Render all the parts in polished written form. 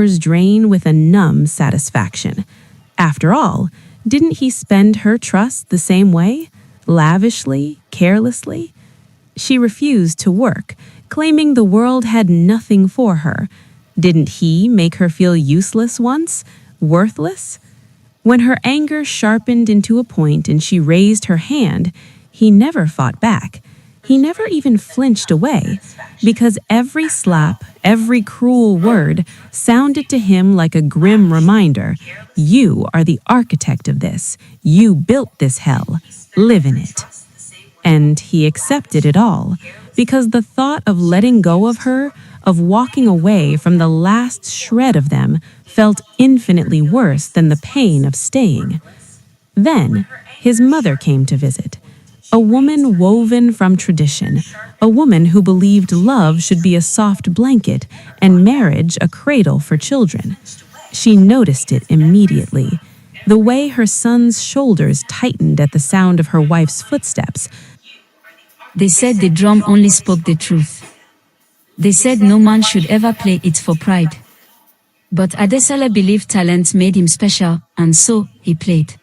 drain with a numb satisfaction. After all, didn't he spend her trust the same way? Lavishly, carelessly? She refused to work, claiming the world had nothing for her. Didn't he make her feel useless once? Worthless? When her anger sharpened into a point and she raised her hand, he never fought back. He never even flinched away, because every slap, every cruel word sounded to him like a grim reminder: you are the architect of this. You built this hell. Live in it. And he accepted it all, because the thought of letting go of her, of walking away from the last shred of them, felt infinitely worse than the pain of staying. Then his mother came to visit. A woman woven from tradition, a woman who believed love should be a soft blanket and marriage a cradle for children. She noticed it immediately. The way her son's shoulders tightened at the sound of her wife's footsteps. They said the drum only spoke the truth. They said no man should ever play it for pride. But Adesala believed talent made him special, and so he played.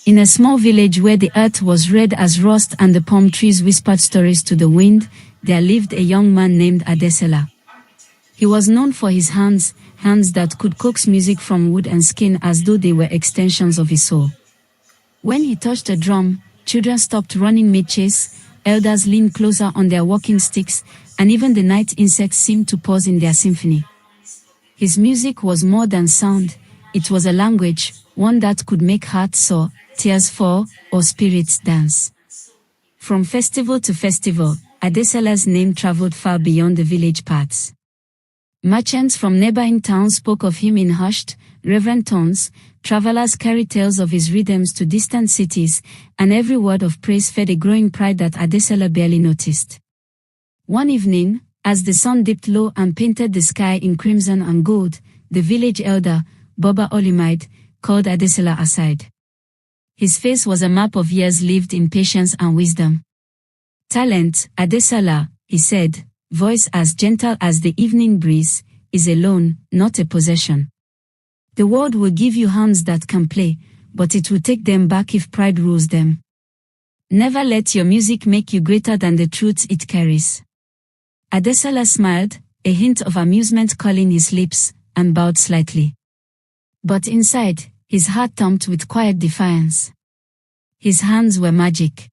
In a small village where the earth was red as rust and the palm trees whispered stories to the wind, there lived a young man named Adesala. He was known for his hands that could coax music from wood and skin as though they were extensions of his soul. When he touched a drum, children stopped running mid-chase, elders leaned closer on their walking sticks, and even the night insects seemed to pause in their symphony. His music was more than sound, it was a language, one that could make hearts soar, tears fall, or spirits dance. From festival to festival, Adesala's name traveled far beyond the village paths. Merchants from neighboring towns spoke of him in hushed, reverent tones, travelers carried tales of his rhythms to distant cities, and every word of praise fed a growing pride that Adesala barely noticed. One evening, as the sun dipped low and painted the sky in crimson and gold, the village elder, Boba Olimide, called Adesala aside. His face was a map of years lived in patience and wisdom. Talent, Adesala, he said, voice as gentle as the evening breeze, is a loan, not a possession. The world will give you hands that can play, but it will take them back if pride rules them. Never let your music make you greater than the truth it carries. Adesala smiled, a hint of amusement curling his lips, and bowed slightly. But inside, his heart thumped with quiet defiance. His hands were magic.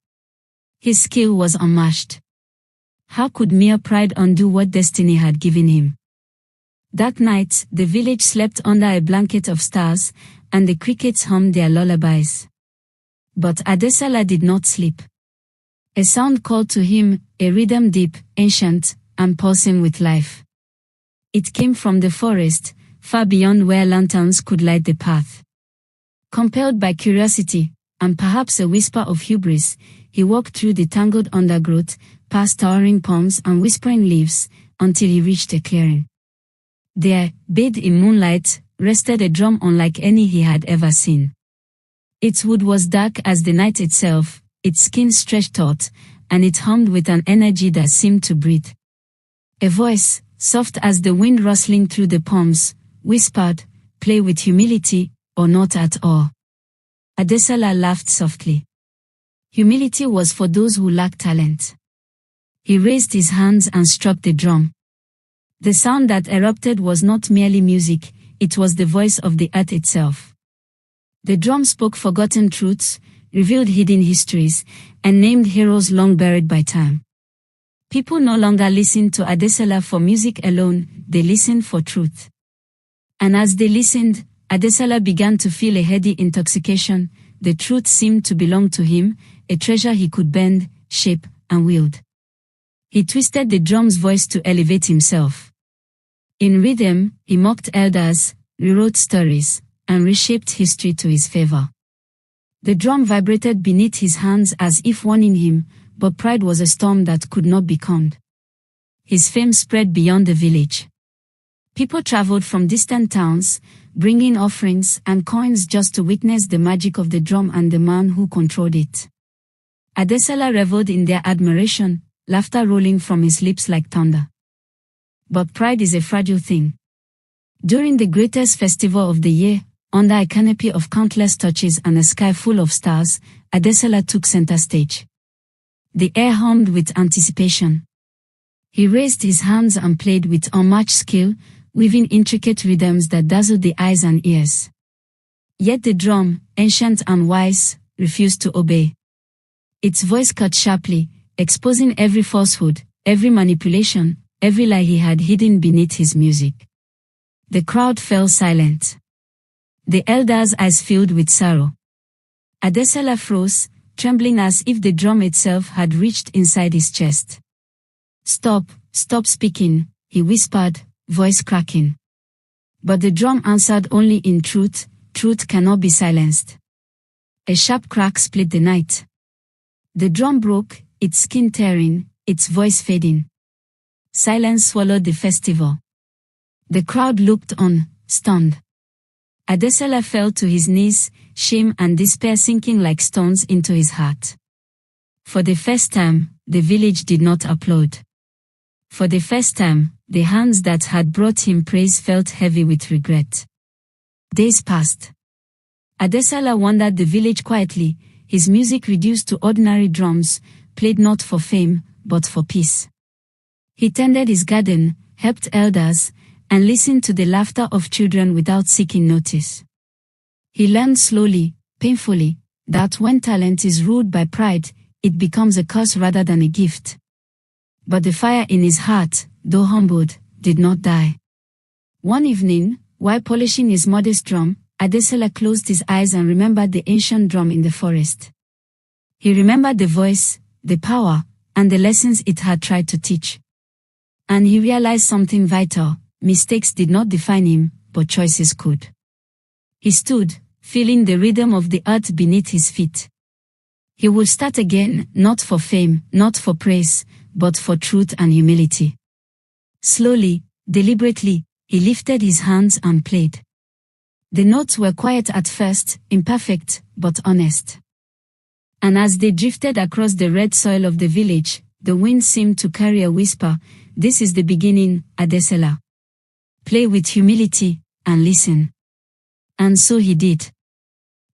His skill was unmatched. How could mere pride undo what destiny had given him? That night, the village slept under a blanket of stars, and the crickets hummed their lullabies. But Adesala did not sleep. A sound called to him, a rhythm deep, ancient, and pulsing with life. It came from the forest, far beyond where lanterns could light the path. Compelled by curiosity, and perhaps a whisper of hubris, he walked through the tangled undergrowth, past towering palms and whispering leaves, until he reached a clearing. There, bathed in moonlight, rested a drum unlike any he had ever seen. Its wood was dark as the night itself, its skin stretched taut, and it hummed with an energy that seemed to breathe. A voice, soft as the wind rustling through the palms, whispered, "Play with humility, or not at all." Adesala laughed softly. Humility was for those who lacked talent. He raised his hands and struck the drum. The sound that erupted was not merely music, it was the voice of the earth itself. The drum spoke forgotten truths, revealed hidden histories, and named heroes long buried by time. People no longer listened to Adesala for music alone, they listened for truth. And as they listened, Adesala began to feel a heady intoxication. The truth seemed to belong to him, a treasure he could bend, shape, and wield. He twisted the drum's voice to elevate himself. In rhythm, he mocked elders, rewrote stories, and reshaped history to his favor. The drum vibrated beneath his hands as if warning him, but pride was a storm that could not be calmed. His fame spread beyond the village. People traveled from distant towns, bringing offerings and coins just to witness the magic of the drum and the man who controlled it. Adesala reveled in their admiration, laughter rolling from his lips like thunder. But pride is a fragile thing. During the greatest festival of the year, under a canopy of countless torches and a sky full of stars, Adesela took center stage. The air hummed with anticipation. He raised his hands and played with unmatched skill, weaving intricate rhythms that dazzled the eyes and ears. Yet the drum, ancient and wise, refused to obey. Its voice cut sharply, exposing every falsehood, every manipulation, every lie he had hidden beneath his music. The crowd fell silent. The elders' eyes filled with sorrow. Adesela froze, trembling as if the drum itself had reached inside his chest. "Stop, stop speaking," he whispered, voice cracking. But the drum answered only in truth. Truth cannot be silenced. A sharp crack split the night. The drum broke, its skin tearing, its voice fading. Silence swallowed the festival. The crowd looked on, stunned. Adesela fell to his knees, shame and despair sinking like stones into his heart. For the first time, the village did not applaud. For the first time, the hands that had brought him praise felt heavy with regret. Days passed. Adesela wandered the village quietly, his music reduced to ordinary drums, played not for fame, but for peace. He tended his garden, helped elders, and listened to the laughter of children without seeking notice. He learned slowly, painfully, that when talent is ruled by pride, it becomes a curse rather than a gift. But the fire in his heart, though humbled, did not die. One evening, while polishing his modest drum, Adesela closed his eyes and remembered the ancient drum in the forest. He remembered the voice, the power, and the lessons it had tried to teach. And he realized something vital: mistakes did not define him, but choices could. He stood, feeling the rhythm of the earth beneath his feet. He would start again, not for fame, not for praise, but for truth and humility. Slowly, deliberately, he lifted his hands and played. The notes were quiet at first, imperfect, but honest. And as they drifted across the red soil of the village, the wind seemed to carry a whisper: "This is the beginning, Adesela. Play with humility, and listen." And so he did.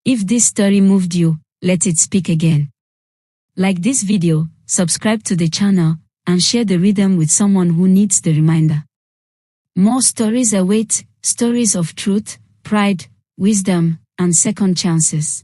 If this story moved you, let it speak again. Like this video, subscribe to the channel, and share the rhythm with someone who needs the reminder. More stories await, stories of truth, pride, wisdom, and second chances.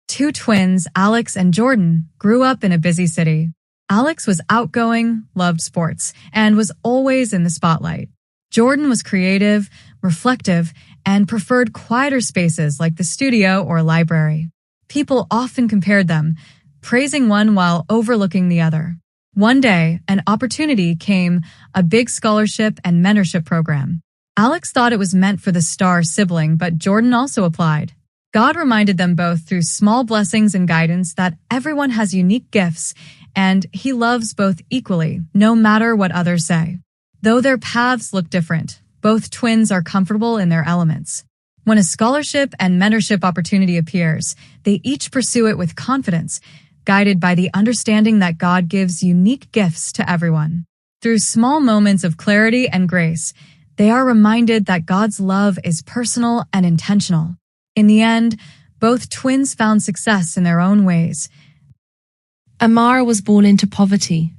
Two twins, Alex and Jordan, grew up in a busy city. Alex was outgoing, loved sports, and was always in the spotlight. Jordan was creative, reflective, and preferred quieter spaces like the studio or library. People often compared them, praising one while overlooking the other. One day, an opportunity came, a big scholarship and mentorship program. Alex thought it was meant for the star sibling, but Jordan also applied. God reminded them both through small blessings and guidance that everyone has unique gifts, and He loves both equally, no matter what others say. Though their paths look different, both twins are comfortable in their elements. When a scholarship and mentorship opportunity appears, they each pursue it with confidence, guided by the understanding that God gives unique gifts to everyone. Through small moments of clarity and grace, they are reminded that God's love is personal and intentional. In the end, both twins found success in their own ways. Amara was born into poverty,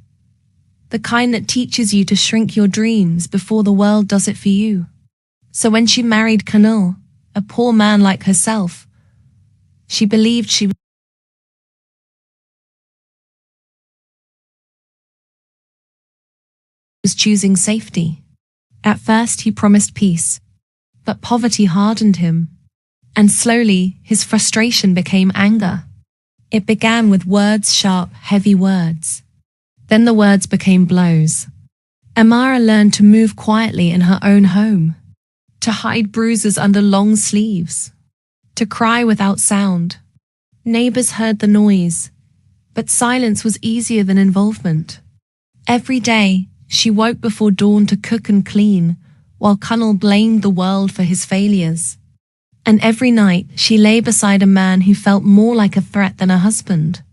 the kind that teaches you to shrink your dreams before the world does it for you. So when she married Kanal, a poor man like herself, she believed she was choosing safety. At first he promised peace, but poverty hardened him, and slowly his frustration became anger. It began with words, sharp, heavy words. Then the words became blows. Amara learned to move quietly in her own home, to hide bruises under long sleeves, to cry without sound. Neighbors heard the noise, but silence was easier than involvement. Every day, she woke before dawn to cook and clean, while Kunal blamed the world for his failures. And every night, she lay beside a man who felt more like a threat than a husband.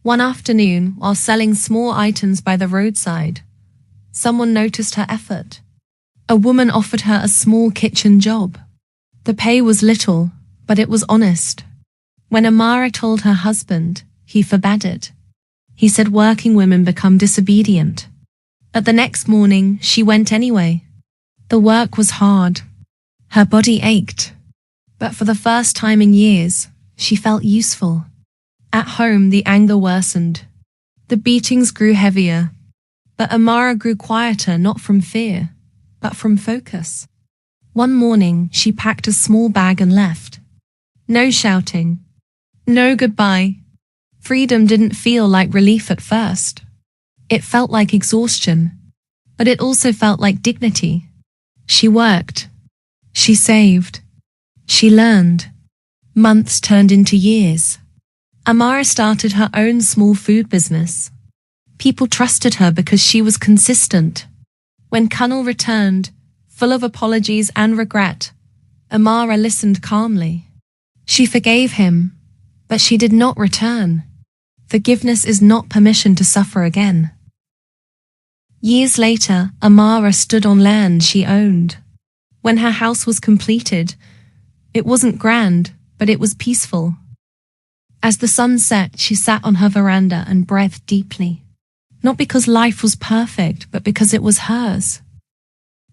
One afternoon, while selling small items by the roadside, someone noticed her effort. A woman offered her a small kitchen job. The pay was little, but it was honest. When Amara told her husband, he forbade it. He said working women become disobedient. But the next morning, she went anyway. The work was hard. Her body ached. But for the first time in years, she felt useful. At home, the anger worsened. The beatings grew heavier. But Amara grew quieter, not from fear, but from focus. One morning, she packed a small bag and left. No shouting. No goodbye. Freedom didn't feel like relief at first. It felt like exhaustion, but it also felt like dignity. She worked. She saved. She learned. Months turned into years. Amara started her own small food business. People trusted her because she was consistent. When Kunal returned, full of apologies and regret, Amara listened calmly. She forgave him, but she did not return. Forgiveness is not permission to suffer again. Years later, Amara stood on land she owned. When her house was completed, it wasn't grand, but it was peaceful. As the sun set, she sat on her veranda and breathed deeply. Not because life was perfect, but because it was hers.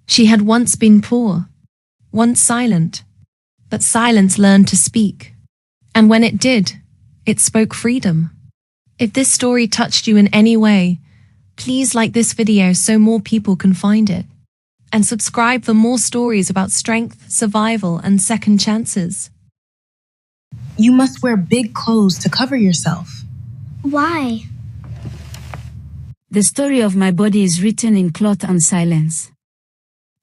She had once been poor, once silent, but silence learned to speak. And when it did, it spoke freedom. If this story touched you in any way, please like this video so more people can find it. And subscribe for more stories about strength, survival, and second chances. You must wear big clothes to cover yourself. Why? The story of my body is written in cloth and silence.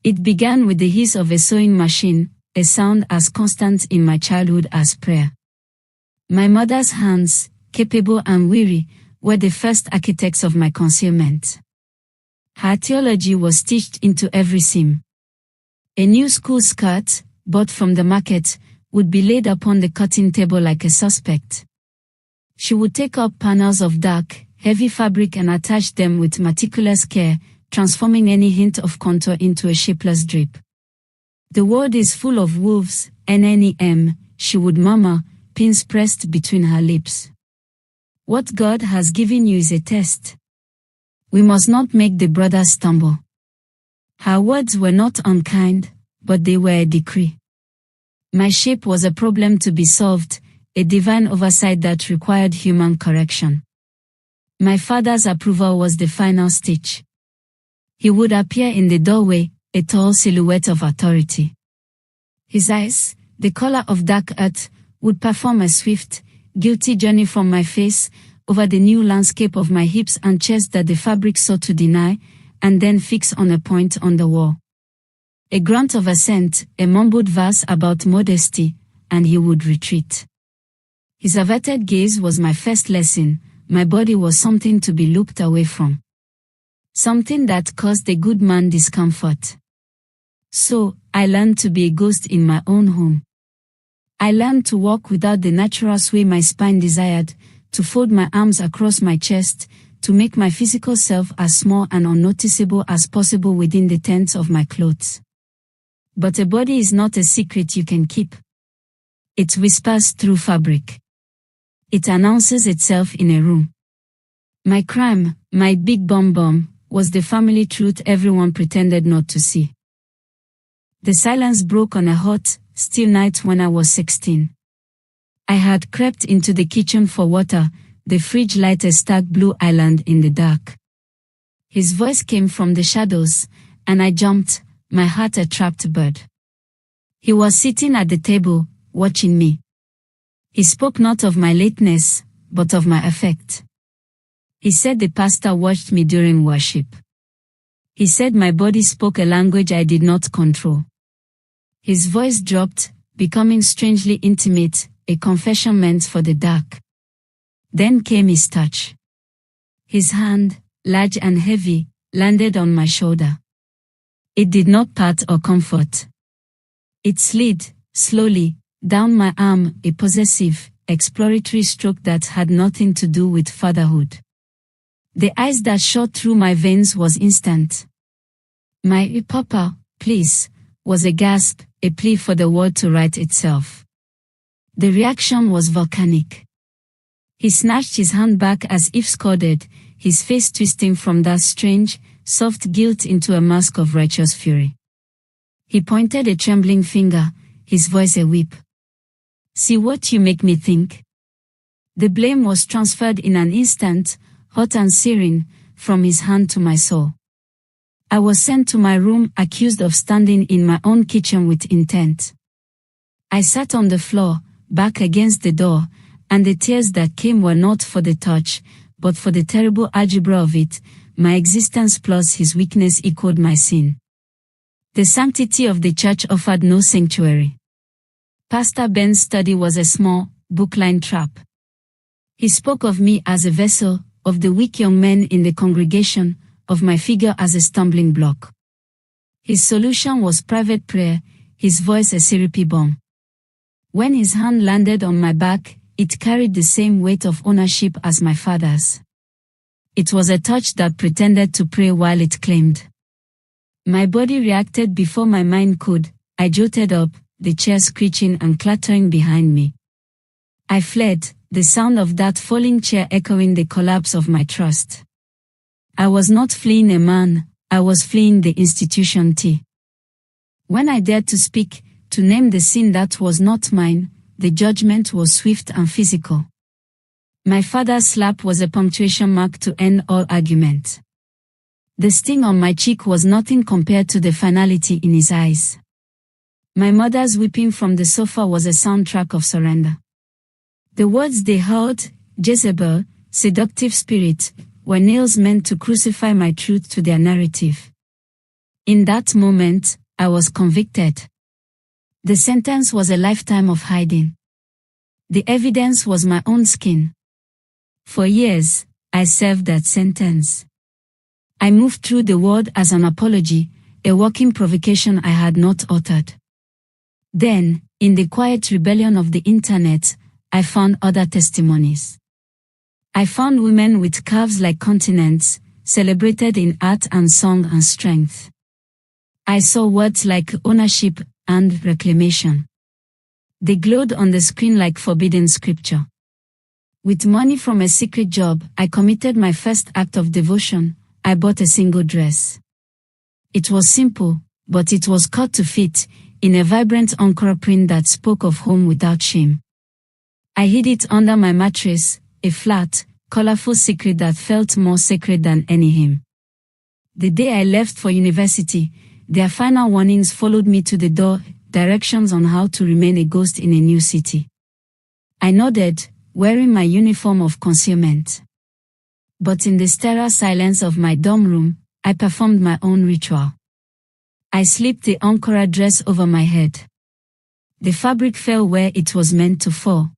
It began with the hiss of a sewing machine, a sound as constant in my childhood as prayer. My mother's hands, capable and weary, were the first architects of my concealment. Her theology was stitched into every seam. A new school skirt, bought from the market, would be laid upon the cutting table like a suspect. She would take up panels of dark, heavy fabric and attach them with meticulous care, transforming any hint of contour into a shapeless drape. The world is full of wolves, NNEM, she would murmur, pins pressed between her lips. What God has given you is a test. We must not make the brothers stumble. Her words were not unkind, but they were a decree. My shape was a problem to be solved, a divine oversight that required human correction. My father's approval was the final stitch. He would appear in the doorway, a tall silhouette of authority. His eyes, the color of dark earth, would perform a swift, guilty journey from my face, over the new landscape of my hips and chest that the fabric sought to deny, and then fix on a point on the wall. A grunt of assent, a mumbled verse about modesty, and he would retreat. His averted gaze was my first lesson. My body was something to be looked away from. Something that caused a good man discomfort. So, I learned to be a ghost in my own home. I learned to walk without the natural sway my spine desired, to fold my arms across my chest, to make my physical self as small and unnoticeable as possible within the tents of my clothes. But a body is not a secret you can keep. It whispers through fabric. It announces itself in a room. My crime, my big bum, was the family truth everyone pretended not to see. The silence broke on a hot, still night when I was 16. I had crept into the kitchen for water, the fridge light a stark blue island in the dark. His voice came from the shadows, and I jumped, my heart a trapped bird. He was sitting at the table, watching me. He spoke not of my lateness, but of my affect. He said the pastor watched me during worship. He said my body spoke a language I did not control. His voice dropped, becoming strangely intimate, a confession meant for the dark. Then came his touch. His hand, large and heavy, landed on my shoulder. It did not part or comfort. It slid, slowly, down my arm, a possessive, exploratory stroke that had nothing to do with fatherhood. The ice that shot through my veins was instant. My "Papa, please," was a gasp, a plea for the word to right itself. The reaction was volcanic. He snatched his hand back as if scalded, his face twisting from that strange, soft guilt into a mask of righteous fury. He pointed a trembling finger, his voice a whip. "See what you make me think?" The blame was transferred in an instant, hot and searing, from his hand to my soul. I was sent to my room accused of standing in my own kitchen with intent. I sat on the floor, back against the door, and the tears that came were not for the touch, but for the terrible algebra of it. My existence plus his weakness equaled my sin. The sanctity of the church offered no sanctuary. Pastor Ben's study was a small, book-lined trap. He spoke of me as a vessel, of the weak young men in the congregation, of my figure as a stumbling block. His solution was private prayer, his voice a syrupy bomb. When his hand landed on my back, it carried the same weight of ownership as my father's. It was a touch that pretended to pray while it claimed. My body reacted before my mind could. I jolted up, the chair screeching and clattering behind me. I fled, the sound of that falling chair echoing the collapse of my trust. I was not fleeing a man, I was fleeing the institution T. When I dared to speak, to name the sin that was not mine, the judgment was swift and physical. My father's slap was a punctuation mark to end all argument. The sting on my cheek was nothing compared to the finality in his eyes. My mother's weeping from the sofa was a soundtrack of surrender. The words they heard, Jezebel, seductive spirit, were nails meant to crucify my truth to their narrative. In that moment, I was convicted. The sentence was a lifetime of hiding. The evidence was my own skin. For years, I served that sentence. I moved through the world as an apology, a walking provocation I had not uttered. Then, in the quiet rebellion of the internet, I found other testimonies. I found women with calves like continents, celebrated in art and song and strength. I saw words like ownership and reclamation. They glowed on the screen like forbidden scripture. With money from a secret job, I committed my first act of devotion. I bought a single dress. It was simple, but it was cut to fit, in a vibrant Ankara print that spoke of home without shame. I hid it under my mattress, a flat, colorful secret that felt more sacred than any hymn. The day I left for university, their final warnings followed me to the door, directions on how to remain a ghost in a new city. I nodded, wearing my uniform of concealment. But in the sterile silence of my dorm room, I performed my own ritual. I slipped the Ankara dress over my head. The fabric fell where it was meant to fall.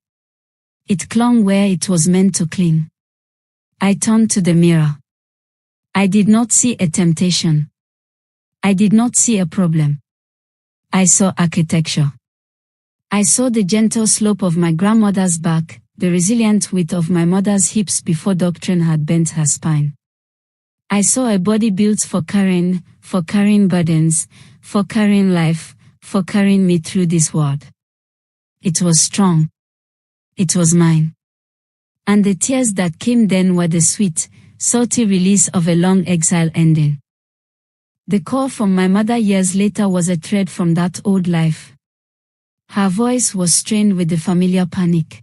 It clung where it was meant to cling. I turned to the mirror. I did not see a temptation. I did not see a problem. I saw architecture. I saw the gentle slope of my grandmother's back, the resilient width of my mother's hips before doctrine had bent her spine. I saw a body built for carrying burdens, for carrying life, for carrying me through this world. It was strong. It was mine. And the tears that came then were the sweet, salty release of a long exile ending. The call from my mother years later was a thread from that old life. Her voice was strained with the familiar panic.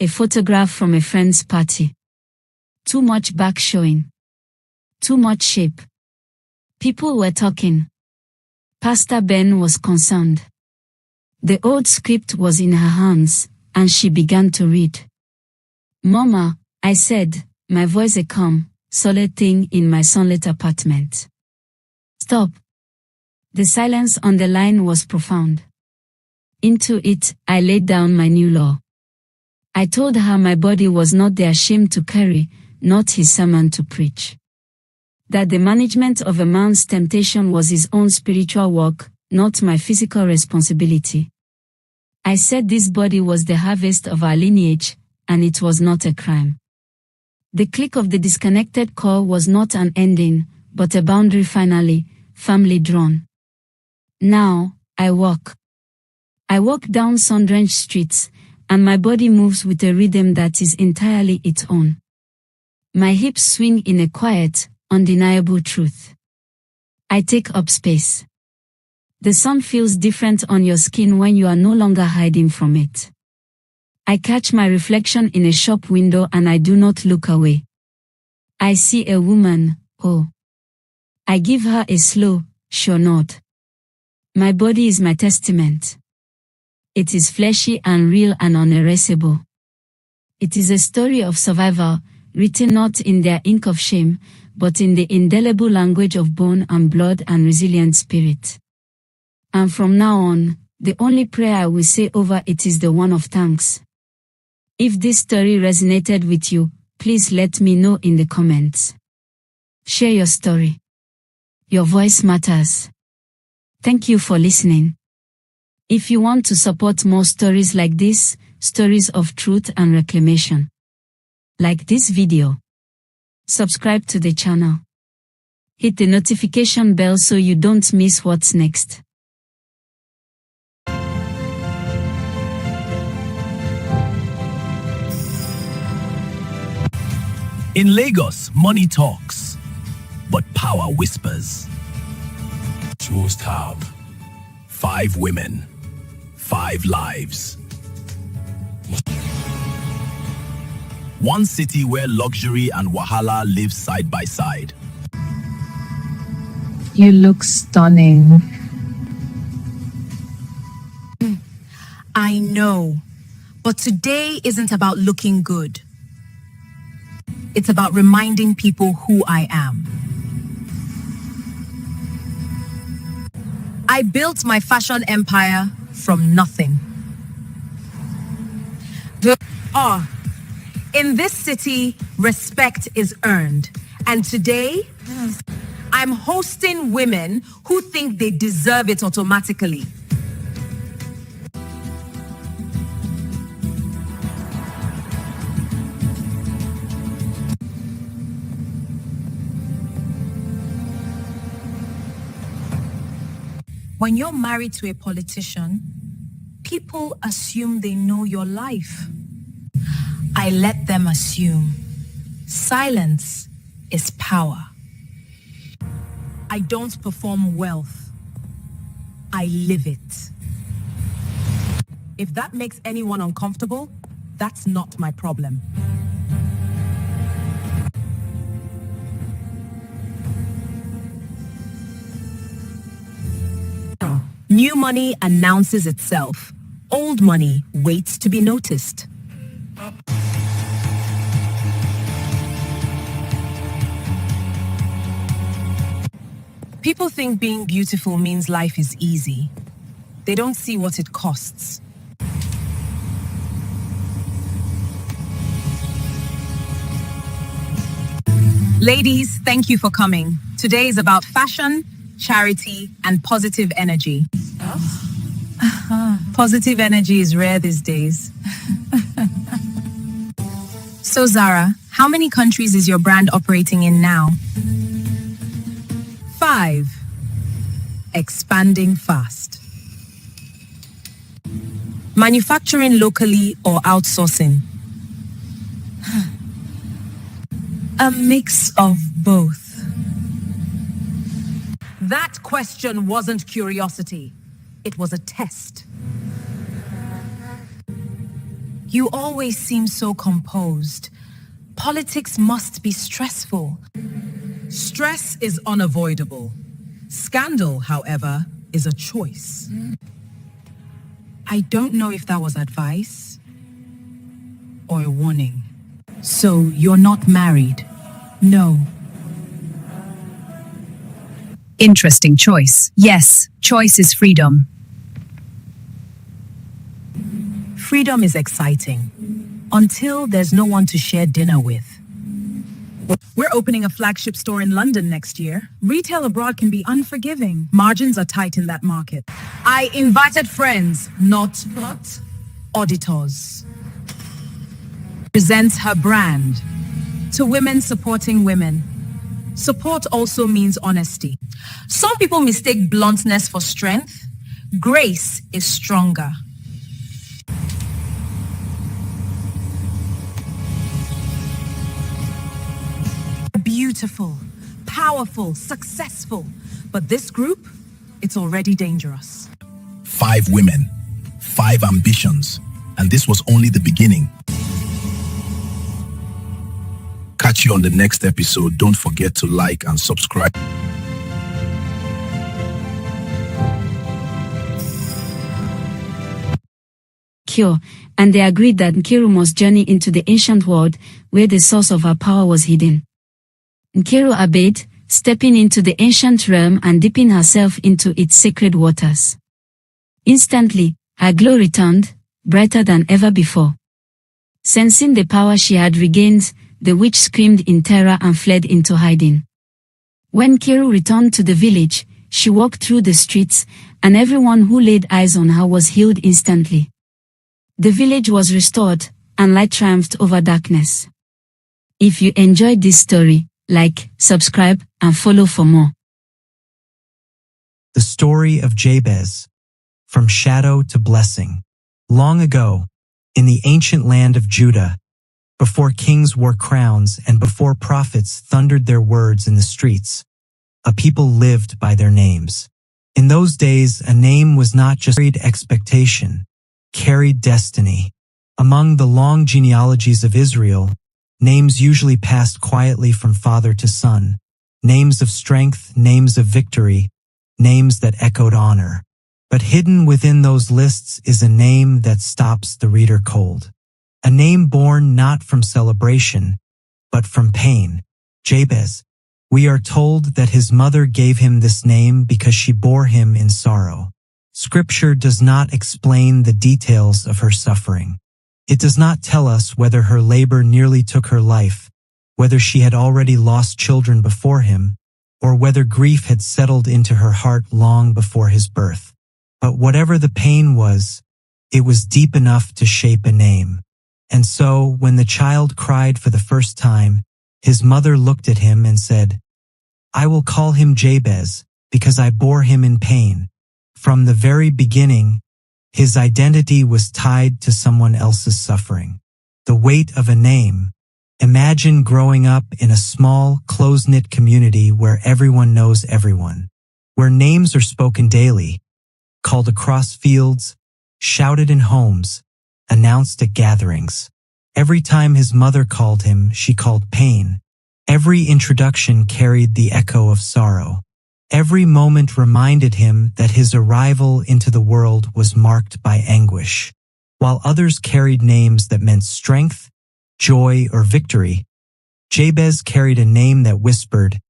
A photograph from a friend's party. Too much back showing. Too much shape. People were talking. Pastor Ben was concerned. The old script was in her hands, and she began to read. "Mama," I said, my voice a calm, solid thing in my sunlit apartment. "Stop." The silence on the line was profound. Into it, I laid down my new law. I told her my body was not their shame to carry, not his sermon to preach. That the management of a man's temptation was his own spiritual work, not my physical responsibility. I said this body was the harvest of our lineage, and it was not a crime. The click of the disconnected core was not an ending, but a boundary finally, firmly drawn. Now, I walk. I walk down sun-drenched streets, and my body moves with a rhythm that is entirely its own. My hips swing in a quiet, undeniable truth. I take up space. The sun feels different on your skin when you are no longer hiding from it. I catch my reflection in a shop window and I do not look away. I see a woman, oh. I give her a slow, sure nod. My body is my testament. It is fleshy and real and unerasable. It is a story of survival, written not in their ink of shame, but in the indelible language of bone and blood and resilient spirit. And from now on, the only prayer I will say over it is the one of thanks. If this story resonated with you, please let me know in the comments. Share your story. Your voice matters. Thank you for listening. If you want to support more stories like this, stories of truth and reclamation, like this video, subscribe to the channel. Hit the notification bell so you don't miss what's next. In Lagos, money talks, but power whispers. Choose Tab. 5 women, 5 lives. One city where luxury and wahala live side by side. You look stunning. I know, but today isn't about looking good. It's about reminding people who I am. I built my fashion empire from nothing. In this city, respect is earned. And today, I'm hosting women who think they deserve it automatically. When you're married to a politician, people assume they know your life. I let them assume. Silence is power. I don't perform wealth. I live it. If that makes anyone uncomfortable, that's not my problem. New money announces itself. Old money waits to be noticed. People think being beautiful means life is easy. They don't see what it costs. Ladies, thank you for coming. Today is about fashion, charity, and positive energy. Positive energy is rare these days. So Zara, how many countries is your brand operating in now? 5. Expanding fast. Manufacturing locally or outsourcing? A mix of both. That question wasn't curiosity. It was a test. You always seem so composed. Politics must be stressful. Stress is unavoidable. Scandal, however, is a choice. I don't know if that was advice or a warning. So you're not married? No. Interesting choice. Yes, choice is freedom. Freedom is exciting until there's no one to share dinner with. We're opening a flagship store in London next year. Retail abroad can be unforgiving. Margins are tight in that market. I invited friends, not auditors. Presents her brand to women supporting women. Support also means honesty. Some people mistake bluntness for strength. Grace is stronger. Beautiful, powerful, successful. But this group, it's already dangerous. 5 women, 5 ambitions, and this was only the beginning. Catch you on the next episode. Don't forget to like and subscribe. Cure, and they agreed that Nkiru must journey into the ancient world where the source of her power was hidden. Nkiru obeyed, stepping into the ancient realm and dipping herself into its sacred waters. Instantly, her glow returned, brighter than ever before. Sensing the power she had regained, the witch screamed in terror and fled into hiding. When Nkiru returned to the village, she walked through the streets, and everyone who laid eyes on her was healed instantly. The village was restored, and light triumphed over darkness. If you enjoyed this story, like, subscribe, and follow for more. The story of Jabez. From shadow to blessing. Long ago, in the ancient land of Judah, before kings wore crowns and before prophets thundered their words in the streets, a people lived by their names. In those days, a name was not just carried expectation, carried destiny. Among the long genealogies of Israel, names usually passed quietly from father to son, names of strength, names of victory, names that echoed honor. But hidden within those lists is a name that stops the reader cold. A name born not from celebration, but from pain. Jabez. We are told that his mother gave him this name because she bore him in sorrow. Scripture does not explain the details of her suffering. It does not tell us whether her labor nearly took her life, whether she had already lost children before him, or whether grief had settled into her heart long before his birth. But whatever the pain was, it was deep enough to shape a name. And so, when the child cried for the first time, his mother looked at him and said, "I will call him Jabez, because I bore him in pain." From the very beginning, his identity was tied to someone else's suffering. The weight of a name. Imagine growing up in a small, close-knit community where everyone knows everyone, where names are spoken daily, called across fields, shouted in homes, announced at gatherings. Every time his mother called him, she called pain. Every introduction carried the echo of sorrow. Every moment reminded him that his arrival into the world was marked by anguish. While others carried names that meant strength, joy, or victory, Jabez carried a name that whispered,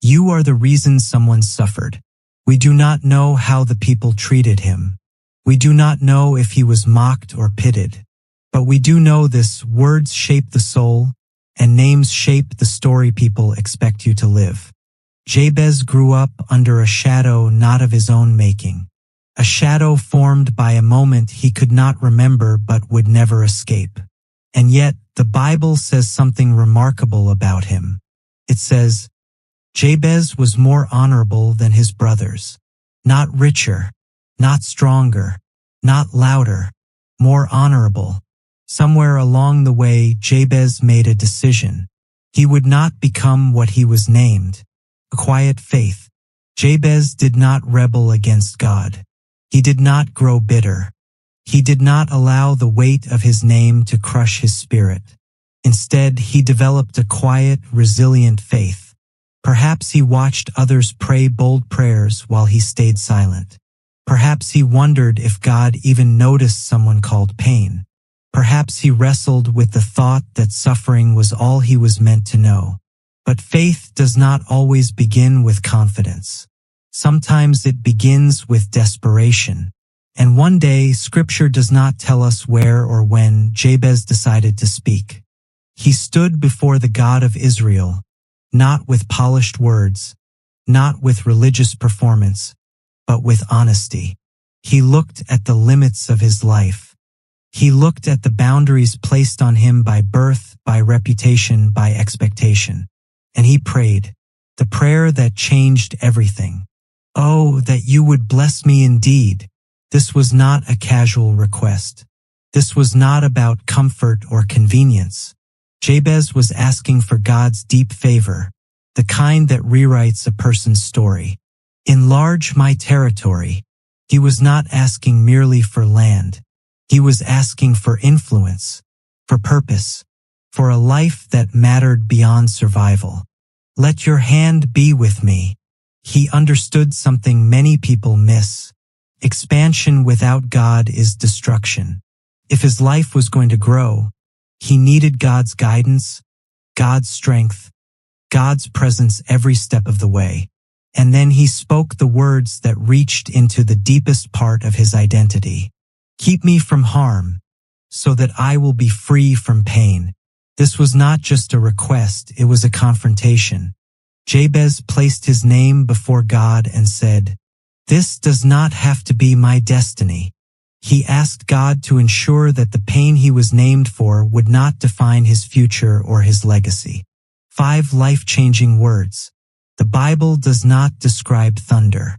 "You are the reason someone suffered." We do not know how the people treated him. We do not know if he was mocked or pitied. But we do know this: words shape the soul, and names shape the story people expect you to live. Jabez grew up under a shadow not of his own making, a shadow formed by a moment he could not remember but would never escape. And yet, the Bible says something remarkable about him. It says, Jabez was more honorable than his brothers, not richer, not stronger, not louder, more honorable. Somewhere along the way, Jabez made a decision. He would not become what he was named. A quiet faith. Jabez did not rebel against God. He did not grow bitter. He did not allow the weight of his name to crush his spirit. Instead, he developed a quiet, resilient faith. Perhaps he watched others pray bold prayers while he stayed silent. Perhaps he wondered if God even noticed someone called pain. Perhaps he wrestled with the thought that suffering was all he was meant to know. But faith does not always begin with confidence. Sometimes it begins with desperation. And one day, Scripture does not tell us where or when Jabez decided to speak. He stood before the God of Israel, not with polished words, not with religious performance, but with honesty. He looked at the limits of his life. He looked at the boundaries placed on him by birth, by reputation, by expectation. And he prayed, the prayer that changed everything. Oh, that you would bless me indeed. This was not a casual request. This was not about comfort or convenience. Jabez was asking for God's deep favor, the kind that rewrites a person's story. Enlarge my territory. He was not asking merely for land. He was asking for influence, for purpose, for a life that mattered beyond survival. Let your hand be with me. He understood something many people miss. Expansion without God is destruction. If his life was going to grow, he needed God's guidance, God's strength, God's presence every step of the way. And then he spoke the words that reached into the deepest part of his identity. Keep me from harm, so that I will be free from pain. This was not just a request, it was a confrontation. Jabez placed his name before God and said, "This does not have to be my destiny." He asked God to ensure that the pain he was named for would not define his future or his legacy. 5 life-changing words. The Bible does not describe thunder.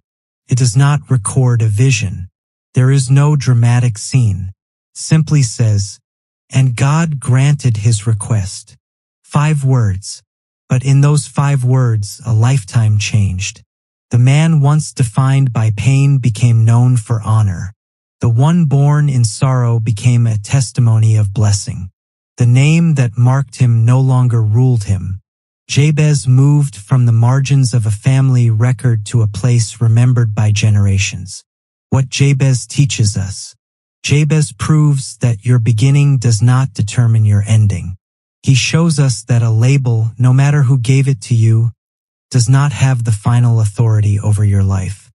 It does not record a vision. There is no dramatic scene. Simply says, "And God granted his request." 5 words. But in those 5 words, a lifetime changed. The man once defined by pain became known for honor. The one born in sorrow became a testimony of blessing. The name that marked him no longer ruled him. Jabez moved from the margins of a family record to a place remembered by generations. What Jabez teaches us. Jabez proves that your beginning does not determine your ending. He shows us that a label, no matter who gave it to you, does not have the final authority over your life.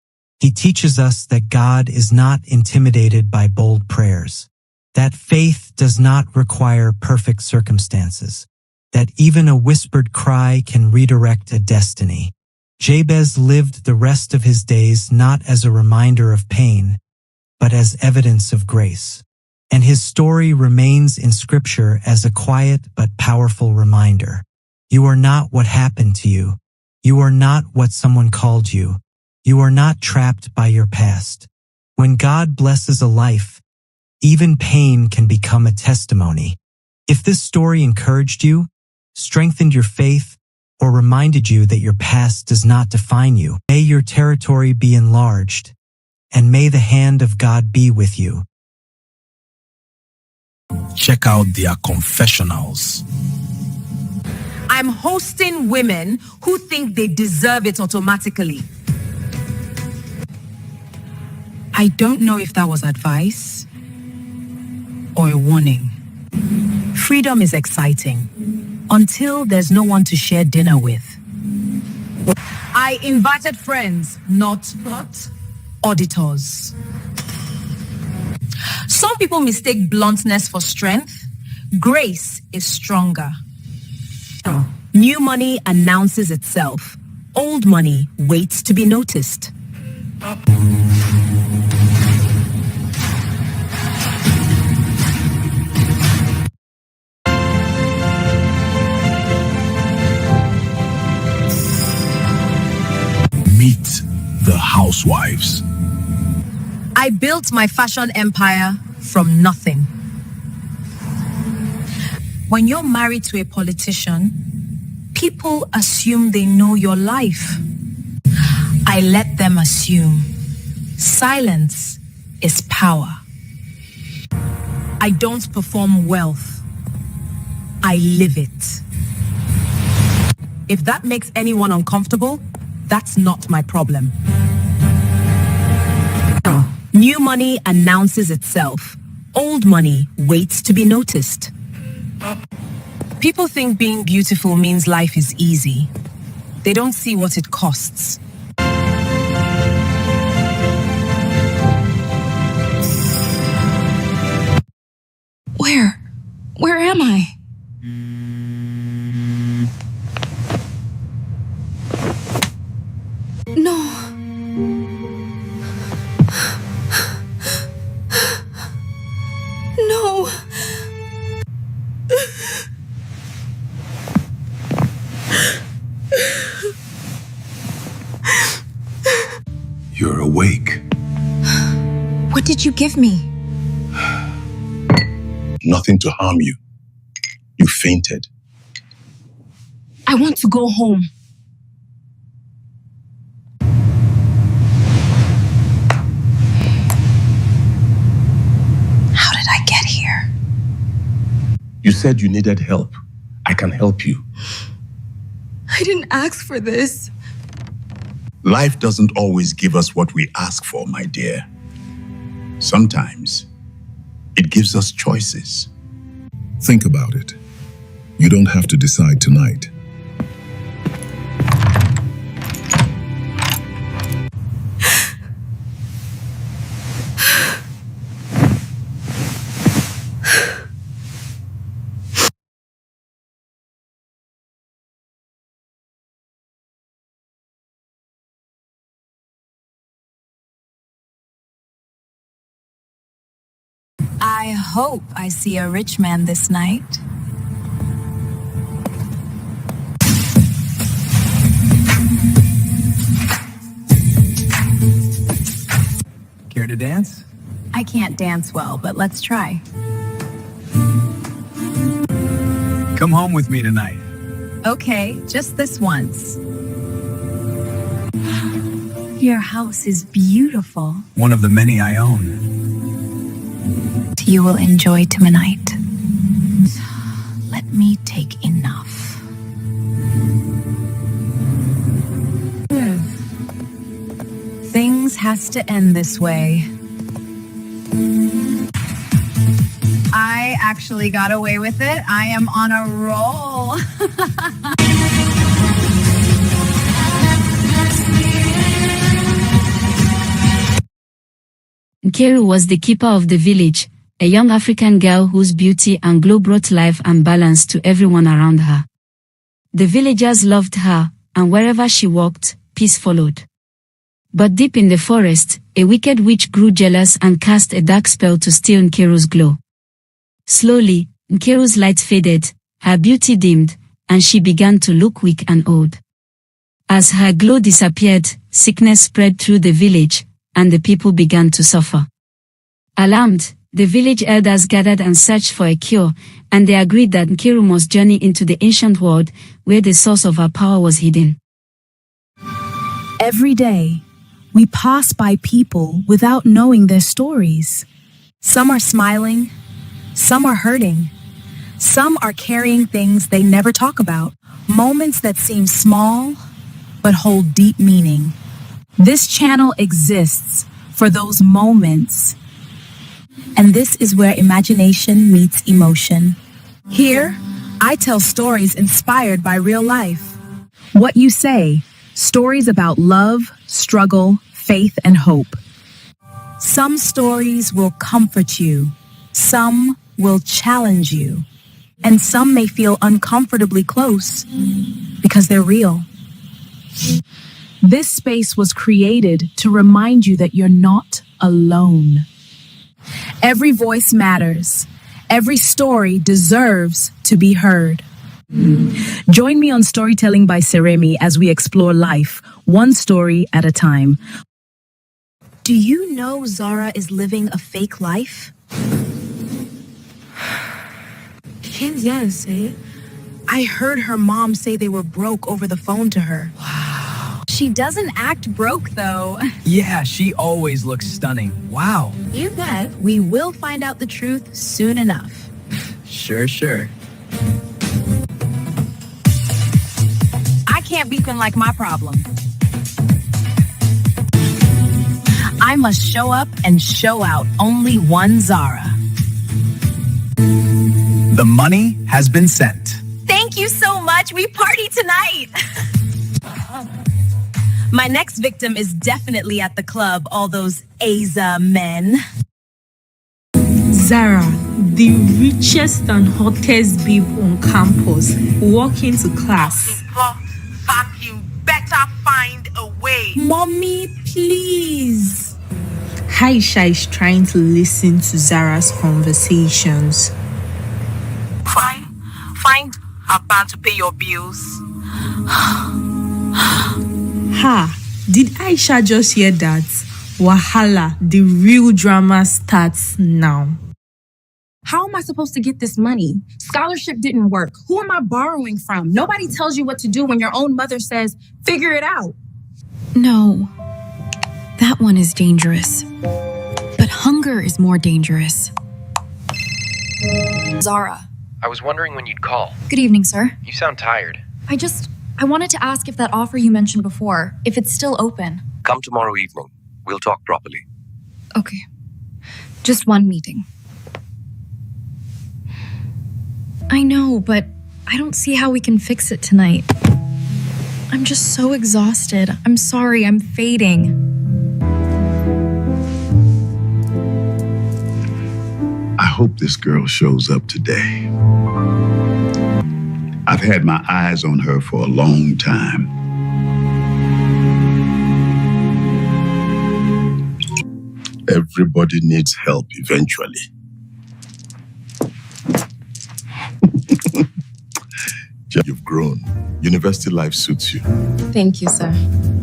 He teaches us that God is not intimidated by bold prayers, that faith does not require perfect circumstances, that even a whispered cry can redirect a destiny. Jabez lived the rest of his days not as a reminder of pain, but as evidence of grace. And his story remains in Scripture as a quiet but powerful reminder. You are not what happened to you. You are not what someone called you. You are not trapped by your past. When God blesses a life, even pain can become a testimony. If this story encouraged you, strengthened your faith, or reminded you that your past does not define you, may your territory be enlarged, and may the hand of God be with you. Check out their confessionals. I'm hosting women who think they deserve it automatically. I don't know if that was advice or a warning. Freedom is exciting until there's no one to share dinner with. I invited friends, not auditors. Some people mistake bluntness for strength. Grace is stronger. New money announces itself. Old money waits to be noticed. Meet the housewives. I built my fashion empire from nothing. When you're married to a politician, people assume they know your life. I let them assume. Silence is power. I don't perform wealth. I live it. If that makes anyone uncomfortable, that's not my problem. New money announces itself. Old money waits to be noticed. People think being beautiful means life is easy. They don't see what it costs. Where am I? No. No. You're awake. What did you give me? Nothing to harm you. You fainted. I want to go home. How did I get here? You said you needed help. I can help you. I didn't ask for this. Life doesn't always give us what we ask for, my dear. Sometimes it gives us choices. Think about it. You don't have to decide tonight. I hope I see a rich man this night. Care to dance? I can't dance well, but let's try. Come home with me tonight. Okay, just this once. Your house is beautiful. One of the many I own. You will enjoy tonight. Let me take enough. Things has to end this way. I actually got away with it. I am on a roll. Nkiru was the keeper of the village, a young African girl whose beauty and glow brought life and balance to everyone around her. The villagers loved her, and wherever she walked, peace followed. But deep in the forest, a wicked witch grew jealous and cast a dark spell to steal Nkiru's glow. Slowly, Nkiru's light faded, her beauty dimmed, and she began to look weak and old. As her glow disappeared, sickness spread through the village, and the people began to suffer. Alarmed, the village elders gathered and searched for a cure, and they agreed that Nkiru must journey into the ancient world where the source of her power was hidden. Every day, we pass by people without knowing their stories. Some are smiling, some are hurting, some are carrying things they never talk about, moments that seem small but hold deep meaning. This channel exists for those moments. And this is where imagination meets emotion. Here, I tell stories inspired by real life. What you say, stories about love, struggle, faith, and hope. Some stories will comfort you, some will challenge you, and some may feel uncomfortably close because they're real. This space was created to remind you that you're not alone. Every voice matters. Every story deserves to be heard. Join me on Storytelling by Seremi as we explore life, one story at a time. Do you know Zara is living a fake life? Yes, I heard her mom say they were broke over the phone to her. Wow. She doesn't act broke, though. Yeah, she always looks stunning. Wow. You bet. We will find out the truth soon enough. Sure. I can't beacon like my problem. I must show up and show out. Only one Zara. The money has been sent. Thank you so much. We party tonight. My next victim is definitely at the club, all those Aza men. Zara, the richest and hottest babe on campus, walk into class. You better find a way. Mommy, please. Aisha is trying to listen to Zara's conversations. Fine. Find a man to pay your bills. Ha! Did Aisha just hear that? Wahala, the real drama starts now. How am I supposed to get this money? Scholarship didn't work. Who am I borrowing from? Nobody tells you what to do when your own mother says, figure it out. No, that one is dangerous. But hunger is more dangerous. Zara. I was wondering when you'd call. Good evening, sir. You sound tired. I wanted to ask if that offer you mentioned before, if it's still open. Come tomorrow evening. We'll talk properly. Okay. Just one meeting. I know, but I don't see how we can fix it tonight. I'm just so exhausted. I'm sorry, I'm fading. I hope this girl shows up today. I've had my eyes on her for a long time. Everybody needs help eventually. You've grown. University life suits you. Thank you, sir.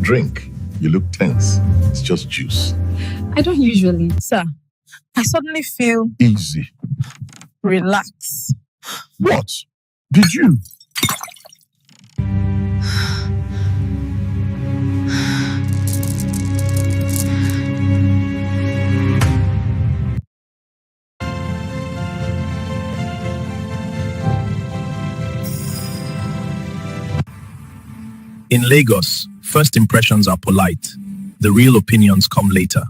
Drink. You look tense. It's just juice. I don't usually. Sir, I suddenly feel Easy. relaxed. What? Did you? In Lagos, first impressions are polite. The real opinions come later.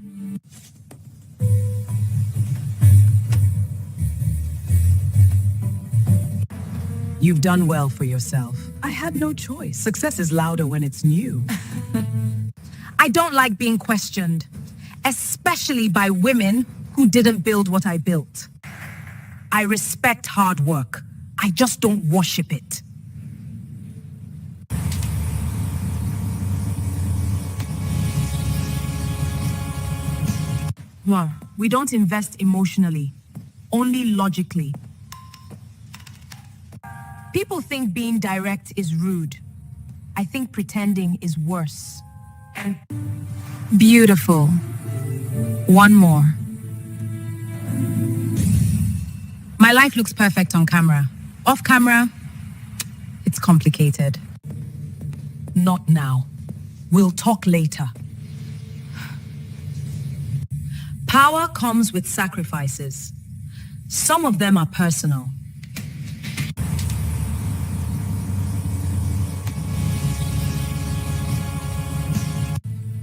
You've done well for yourself. I had no choice. Success is louder when it's new. I don't like being questioned, especially by women who didn't build what I built. I respect hard work. I just don't worship it. Well, we don't invest emotionally, only logically. People think being direct is rude. I think pretending is worse. Beautiful. One more. My life looks perfect on camera. Off camera, it's complicated. Not now. We'll talk later. Power comes with sacrifices. Some of them are personal.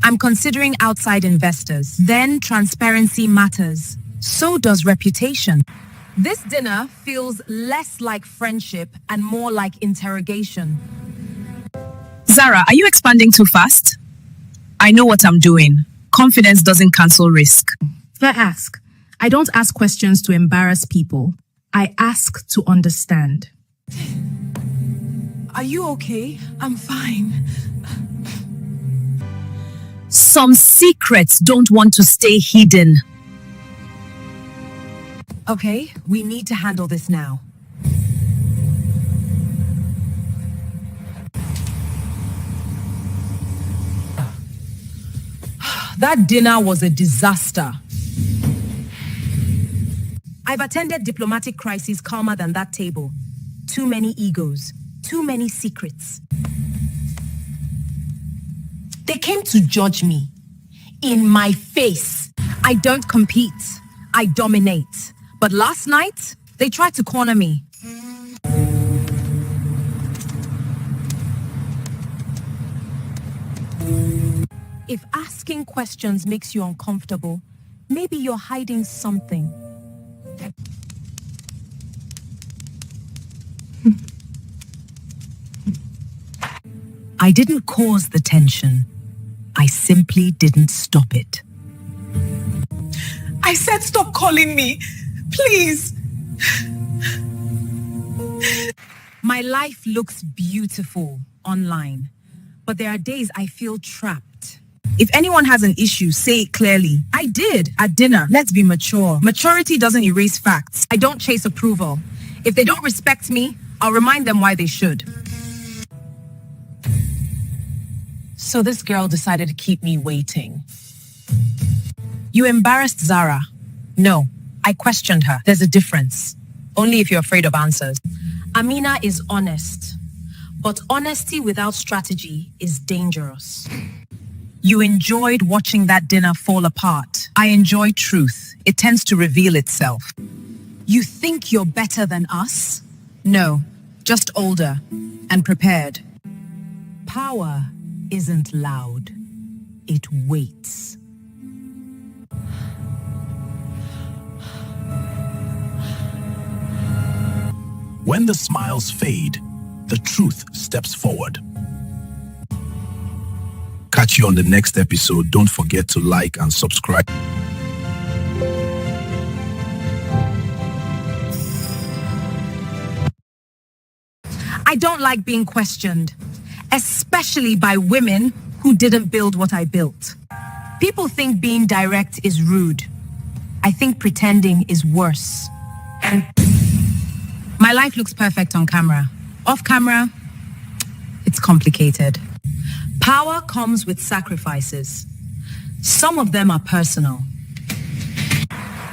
I'm considering outside investors. Then transparency matters. So does reputation. This dinner feels less like friendship and more like interrogation. Zara, are you expanding too fast? I know what I'm doing. Confidence doesn't cancel risk. Fair ask. I don't ask questions to embarrass people. I ask to understand. Are you okay? I'm fine. Some secrets don't want to stay hidden. Okay, we need to handle this now. That dinner was a disaster. I've attended diplomatic crises calmer than that table. Too many egos, too many secrets. They came to judge me. In my face. I don't compete. I dominate. But last night, they tried to corner me. If asking questions makes you uncomfortable, maybe you're hiding something. I didn't cause the tension. I simply didn't stop it. I said stop calling me, please. My life looks beautiful online, but there are days I feel trapped. If anyone has an issue, say it clearly. I did at dinner. Let's be mature. Maturity doesn't erase facts. I don't chase approval. If they don't respect me, I'll remind them why they should. So this girl decided to keep me waiting. You embarrassed Zara. No, I questioned her. There's a difference. Only if you're afraid of answers. Amina is honest. But honesty without strategy is dangerous. You enjoyed watching that dinner fall apart. I enjoy truth. It tends to reveal itself. You think you're better than us? No, just older and prepared. Power isn't loud. It waits. When the smiles fade, the truth steps forward. Catch you on the next episode. Don't forget to like and subscribe. I don't like being questioned, especially by women who didn't build what I built. People think being direct is rude. I think pretending is worse. And my life looks perfect on camera. Off camera, it's complicated. Power comes with sacrifices. Some of them are personal.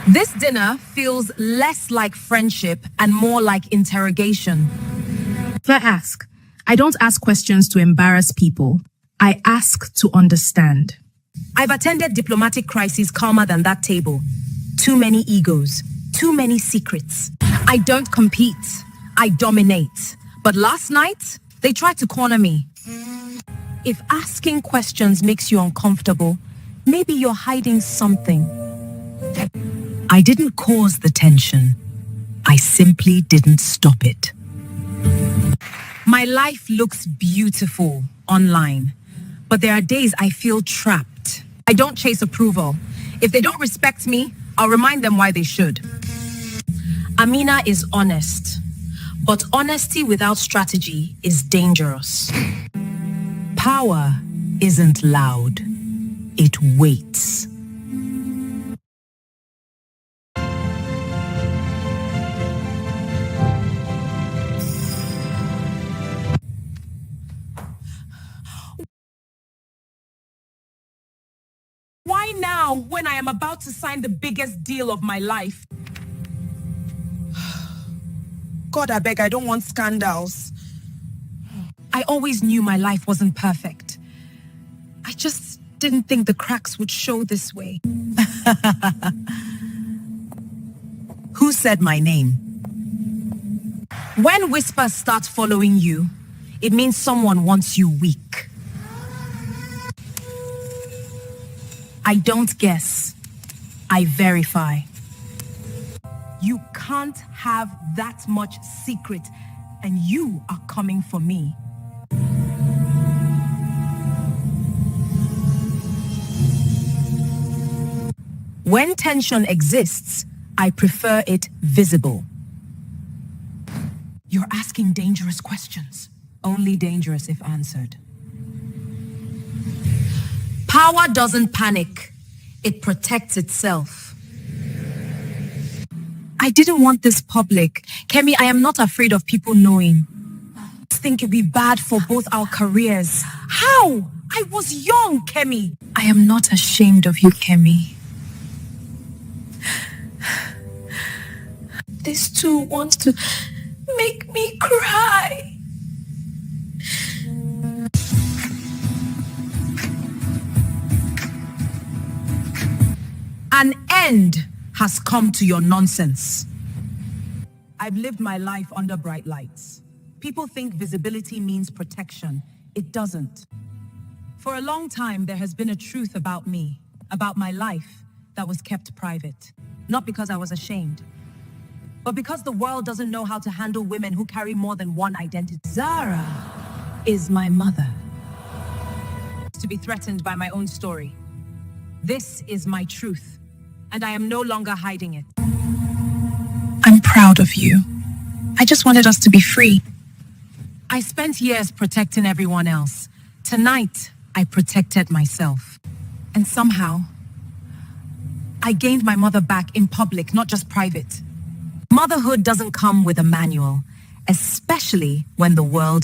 This dinner feels less like friendship and more like interrogation. Fair ask. I don't ask questions to embarrass people. I ask to understand. I've attended diplomatic crises calmer than that table. Too many egos. Too many secrets. I don't compete. I dominate. But last night, they tried to corner me. If asking questions makes you uncomfortable, maybe you're hiding something. I didn't cause the tension. I simply didn't stop it. My life looks beautiful online, but there are days I feel trapped. I don't chase approval. If they don't respect me, I'll remind them why they should. Amina is honest, but honesty without strategy is dangerous. Power isn't loud. It waits. Why now, when I am about to sign the biggest deal of my life? God, I beg, I don't want scandals. I always knew my life wasn't perfect. I just didn't think the cracks would show this way. Who said my name? When whispers start following you, it means someone wants you weak. I don't guess. I verify. You can't have that much secret, and you are coming for me. When tension exists, I prefer it visible. You're asking dangerous questions. Only dangerous if answered. Power doesn't panic. It protects itself. I didn't want this public. Kemi, I am not afraid of people knowing. I think it'd be bad for both our careers. How? I was young, Kemi. I am not ashamed of you, Kemi. This too wants to make me cry. An end has come to your nonsense. I've lived my life under bright lights. People think visibility means protection. It doesn't. For a long time, there has been a truth about me, about my life, that was kept private. Not because I was ashamed, but because the world doesn't know how to handle women who carry more than one identity. Zara is my mother. To be threatened by my own story. This is my truth, and I am no longer hiding it. I'm proud of you. I just wanted us to be free. I spent years protecting everyone else. Tonight, I protected myself. And somehow, I gained my mother back in public, not just private. Motherhood doesn't come with a manual, especially when the world is